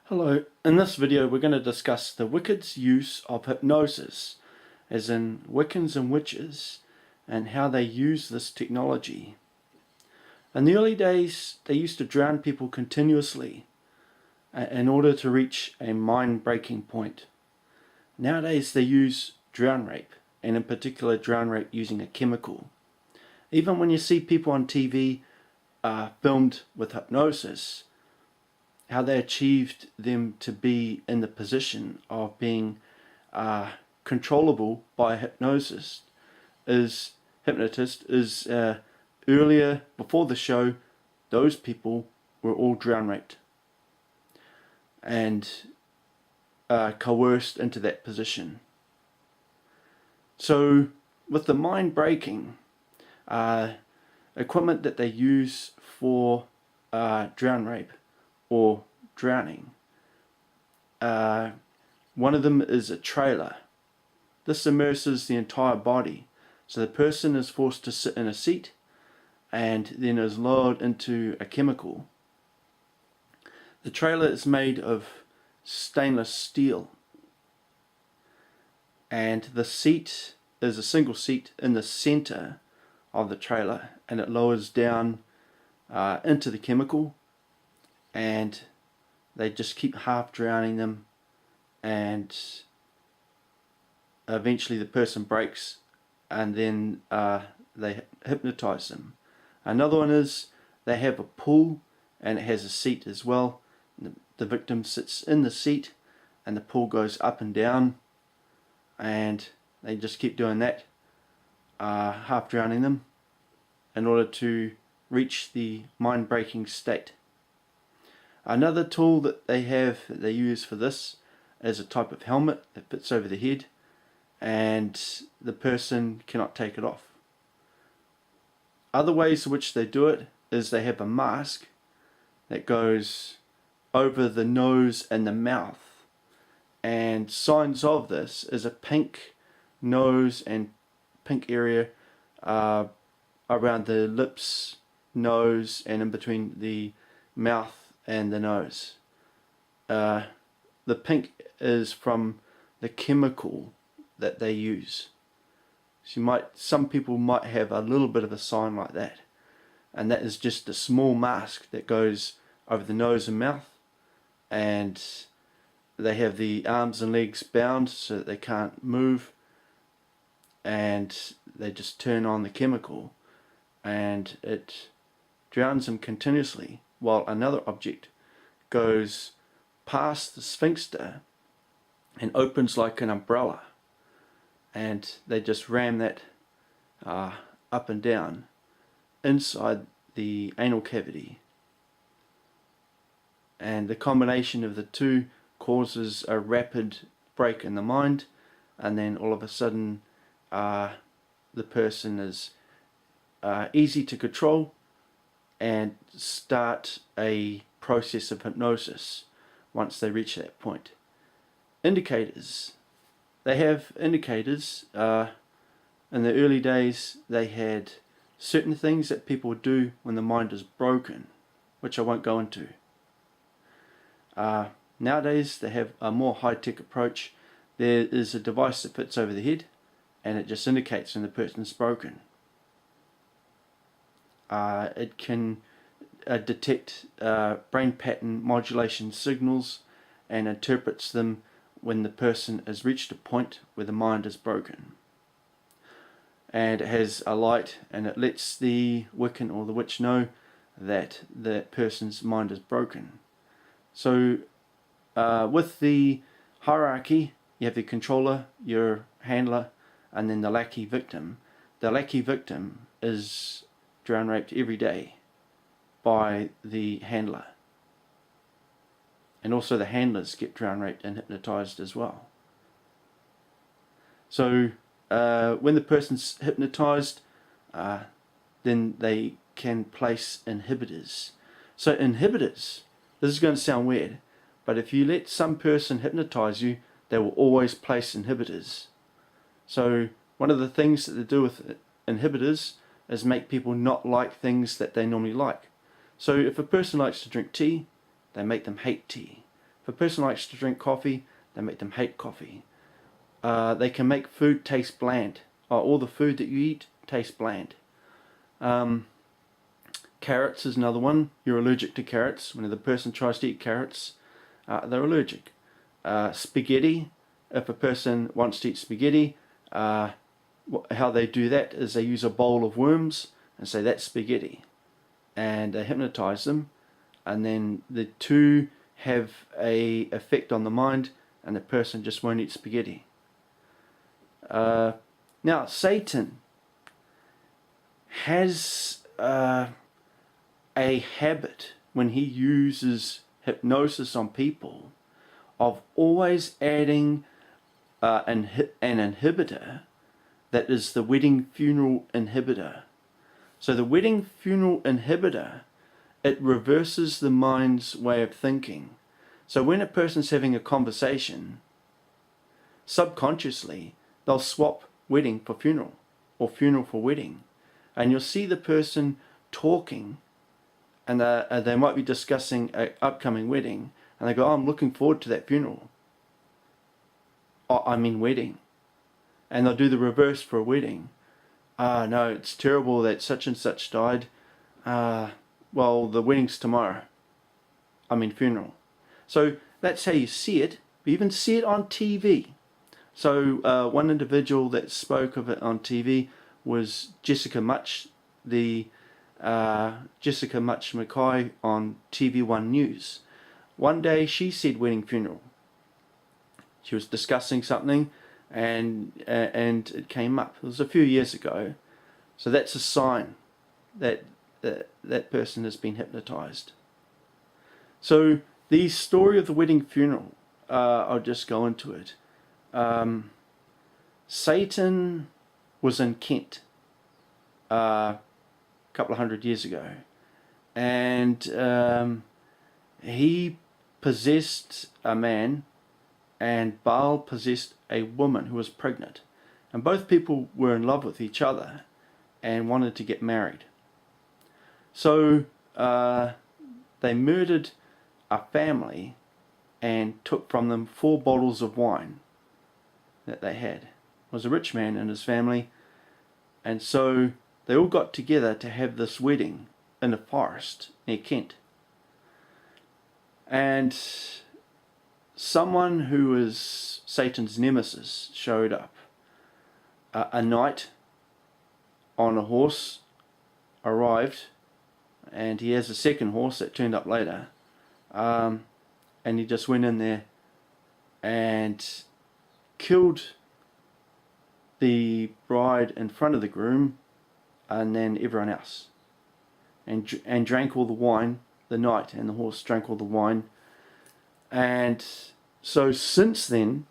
Hello, in this video we're going to discuss the Wiccan's use of hypnosis, as in Wiccans and witches, and how they use this technology. In the early days they used to drown people continuously in order to reach a mind-breaking point. Nowadays they use drown rape, and in particular drown rape using a chemical. Even when you see people on TV filmed with hypnosis, how they achieved them to be in the position of being controllable by a hypnotist is earlier, before the show, those people were all drown raped and coerced into that position. So with the mind breaking equipment that they use for drown rape or drowning, one of them is a trailer. This immerses the entire body, so the person is forced to sit in a seat and then is lowered into a chemical. The trailer is made of stainless steel, and the seat is a single seat in the center of the trailer, and it lowers down into the chemical, and they just keep half drowning them, and eventually the person breaks, and then they hypnotize them. Another one is they have a pool, and it has a seat as well. The victim sits in the seat and the pool goes up and down, and they just keep doing that, half drowning them in order to reach the mind-breaking state. Another tool that they use for this is a type of helmet that fits over the head, and the person cannot take it off. Other ways in which they do it is they have a mask that goes over the nose and the mouth, and signs of this is a pink nose and pink area around the lips, nose, and in between the mouth and the nose. The pink is from the chemical that they use. So some people might have a little bit of a sign like that, and that is just a small mask that goes over the nose and mouth, and they have the arms and legs bound so that they can't move, and they just turn on the chemical and it drowns them continuously, while another object goes past the sphincter and opens like an umbrella, and they just ram that up and down inside the anal cavity, and the combination of the two causes a rapid break in the mind, and then all of a sudden the person is easy to control and start a process of hypnosis once they reach that point. Indicators. They have indicators. In the early days they had certain things that people would do when the mind is broken, which I won't go into. Nowadays they have a more high-tech approach. There is a device that fits over the head, and it just indicates when the person's broken. It can detect brain pattern modulation signals and interprets them when the person has reached a point where the mind is broken. And it has a light, and it lets the Wiccan or the witch know that the person's mind is broken. So with the hierarchy, you have the controller, your handler, and then the lackey victim. The lackey victim is drown raped every day by the handler, and also the handlers get drown raped and hypnotized as well. So when the person's hypnotized, then they can place inhibitors. So inhibitors, this is going to sound weird, but if you let some person hypnotize you, they will always place inhibitors. So one of the things that they do with inhibitors is make people not like things that they normally like. So if a person likes to drink tea, they make them hate tea. If a person likes to drink coffee, they make them hate coffee. They can make food taste bland. All the food that you eat tastes bland. Carrots is another one. You're allergic to carrots. When the person tries to eat carrots, they're allergic. Spaghetti. If a person wants to eat spaghetti, how they do that is they use a bowl of worms and say that's spaghetti, and they hypnotize them, and then the two have a effect on the mind, and the person just won't eat spaghetti. Now Satan has a habit when he uses hypnosis on people of always adding an inhibitor that is the wedding funeral inhibitor. So the wedding funeral inhibitor, it reverses the mind's way of thinking. So when a person's having a conversation, subconsciously they'll swap wedding for funeral or funeral for wedding, and you'll see the person talking, and they might be discussing an upcoming wedding, and they go, oh, I'm looking forward to that funeral. Oh, I mean wedding. And they'll do the reverse for a wedding. No, it's terrible that such and such died. Well, the wedding's tomorrow. I mean funeral. So that's how you see it. We even see it on TV. So one individual that spoke of it on TV was Jessica Mutch, Jessica Mutch Mackay on TV1 News. One day she said wedding funeral. She was discussing something, and it came up. It was a few years ago. So that's a sign that that person has been hypnotized. So the story of the wedding funeral, I'll just go into it. Satan was in Kent a couple of 100 years ago, and he possessed a man, and Baal possessed a woman who was pregnant, and both people were in love with each other and wanted to get married. So they murdered a family and took from them 4 bottles of wine that they had. It was a rich man and his family, and so they all got together to have this wedding in a forest near Kent. And someone who was Satan's nemesis showed up. A knight on a horse arrived, and he has a second horse that turned up later, and he just went in there and killed the bride in front of the groom, and then everyone else, and drank all the wine. The knight and the horse drank all the wine. And so since then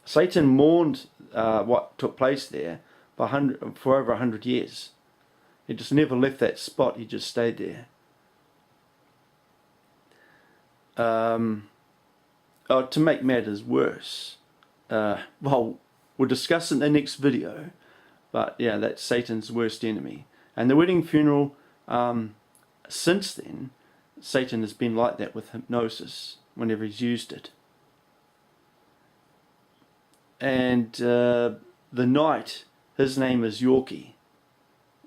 Satan mourned what took place there for over 100 years. He just never left that spot. He just stayed there. To make matters worse, well, we'll discuss in the next video, but yeah, that's Satan's worst enemy. And the wedding funeral, since then, Satan has been like that with hypnosis whenever he's used it. And the knight, his name is Yorkie,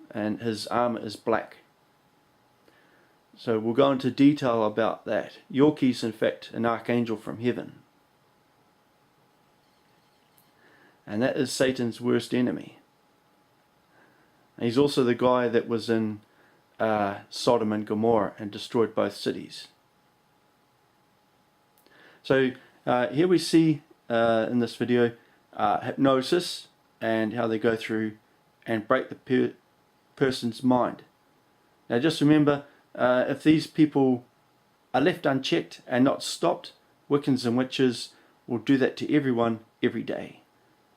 and his armor is black. So we'll go into detail about that. Yorkie's in fact an archangel from heaven, and that is Satan's worst enemy. And he's also the guy that was in Sodom and Gomorrah and destroyed both cities. So here we see in this video hypnosis and how they go through and break the person's mind. Now just remember, if these people are left unchecked and not stopped, Wiccans and witches will do that to everyone every day,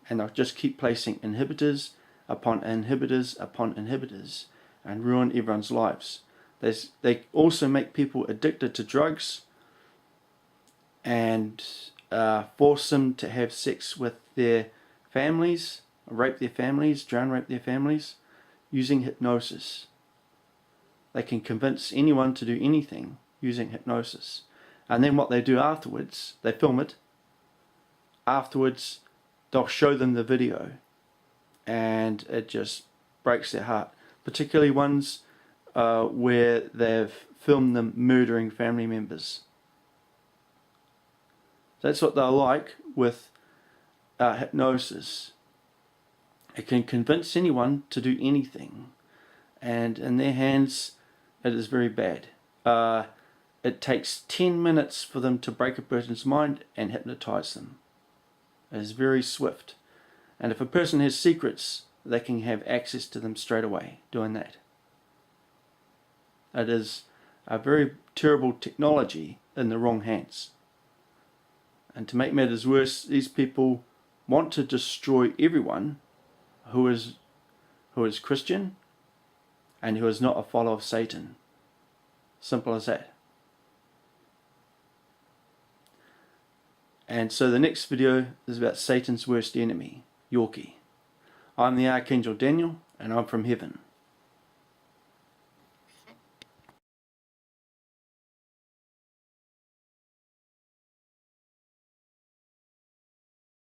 and they'll just keep placing inhibitors upon inhibitors upon inhibitors and ruin everyone's lives. They also make people addicted to drugs and force them to have sex with their families, rape their families, drown rape their families, using hypnosis. They can convince anyone to do anything using hypnosis. And then what they do afterwards, they film it. Afterwards, they'll show them the video, and it just breaks their heart. Particularly ones where they've filmed them murdering family members. That's what they're like with hypnosis. It can convince anyone to do anything, and in their hands it is very bad. It takes 10 minutes for them to break a person's mind and hypnotize them. It is very swift, and if a person has secrets, they can have access to them straight away doing that. It is a very terrible technology in the wrong hands. And to make matters worse, these people want to destroy everyone who is Christian and who is not a follower of Satan. Simple as that. And so the next video is about Satan's worst enemy, Yorkie. I'm the Archangel Daniel, and I'm from heaven.